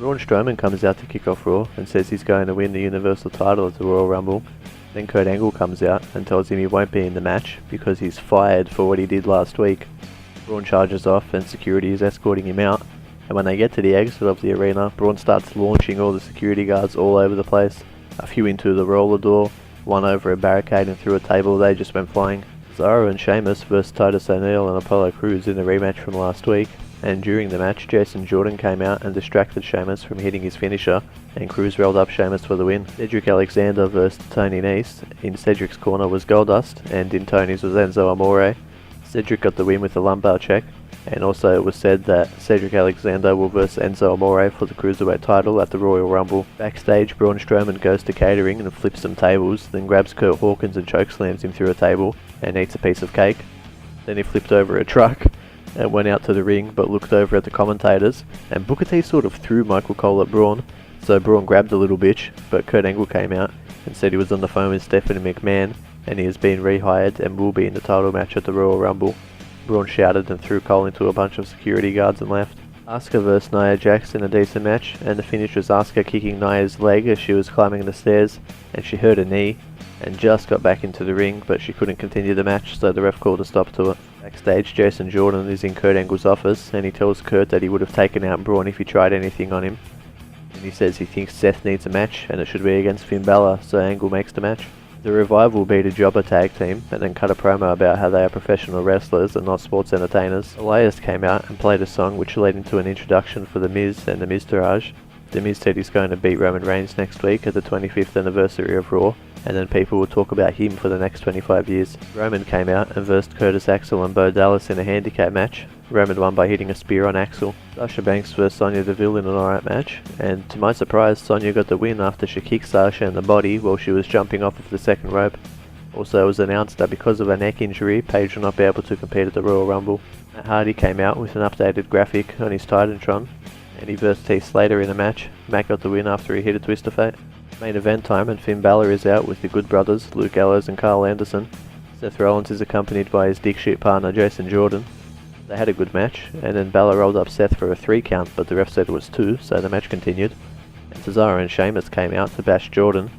Braun Strowman comes out to kick off Raw and says he's going to win the Universal title at the Royal Rumble. Then Kurt Angle comes out and tells him he won't be in the match because he's fired for what he did last week. Braun charges off and security is escorting him out, and when they get to the exit of the arena, Braun starts launching all the security guards all over the place. A few into the roller door, one over a barricade and through a table. They just went flying. Cesaro and Sheamus vs Titus O'Neil and Apollo Crews in the rematch from last week, and during the match Jason Jordan came out and distracted Sheamus from hitting his finisher, and Crews rolled up Sheamus for the win. Cedric Alexander vs Tony Nese. In Cedric's corner was Goldust, and in Tony's was Enzo Amore. Cedric got the win with a lumbar check, and also it was said that Cedric Alexander will verse Enzo Amore for the Cruiserweight title at the Royal Rumble. Backstage, Braun Strowman goes to catering and flips some tables, then grabs Kurt Hawkins and chokeslams him through a table and eats a piece of cake. Then he flipped over a truck and went out to the ring but looked over at the commentators, and Booker T sort of threw Michael Cole at Braun, so Braun grabbed the little bitch, but Kurt Angle came out and said he was on the phone with Stephanie McMahon and he has been rehired and will be in the title match at the Royal Rumble. Braun shouted and threw Cole into a bunch of security guards and left. Asuka vs Nia Jax in a decent match, and the finish was Asuka kicking Nia's leg as she was climbing the stairs, and she hurt her knee and just got back into the ring, but she couldn't continue the match, so the ref called a stop to it. Backstage, Jason Jordan is in Kurt Angle's office and he tells Kurt that he would have taken out Braun if he tried anything on him, and he says he thinks Seth needs a match and it should be against Finn Balor, so Angle makes the match. The Revival beat a jobber tag team and then cut a promo about how they are professional wrestlers and not sports entertainers. Elias came out and played a song which led into an introduction for The Miz and The Miztourage. The Miz said he's going to beat Roman Reigns next week at the 25th anniversary of Raw, and then people will talk about him for the next 25 years. Roman came out and versed Curtis Axel and Bo Dallas in a handicap match. Roman won by hitting a spear on Axel. Sasha Banks vs Sonya Deville in an alright match, and to my surprise Sonya got the win after she kicked Sasha in the body while she was jumping off of the second rope. Also it was announced that because of a neck injury, Paige will not be able to compete at the Royal Rumble. Matt Hardy came out with an updated graphic on his Titantron, and he versed Heath Slater in a match. Matt got the win after he hit a twist of fate. Main event time, and Finn Balor is out with the Good Brothers, Luke Gallows and Carl Anderson. Seth Rollins is accompanied by his dick shit partner Jason Jordan. They had a good match, and then Balor rolled up Seth for a 3 count, but the ref said it was 2, so the match continued. And Cesaro and Sheamus came out to bash Jordan,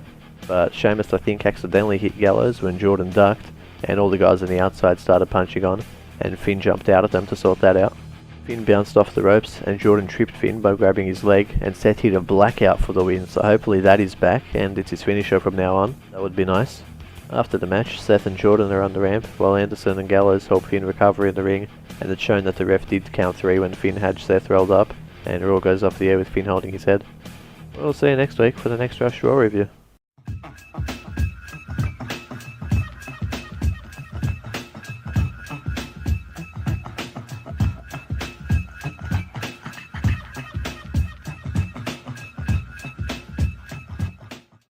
but Sheamus I think accidentally hit Gallows when Jordan ducked, and all the guys on the outside started punching on, and Finn jumped out at them to sort that out. Finn bounced off the ropes and Jordan tripped Finn by grabbing his leg, and Seth hit a blackout for the win, so hopefully that is back and it's his finisher from now on. That would be nice. After the match, Seth and Jordan are on the ramp while Anderson and Gallows help Finn recover in the ring, and it's shown that the ref did count 3 when Finn had Seth rolled up, and Raw goes off the air with Finn holding his head. We'll see you next week for the next Rush Raw review.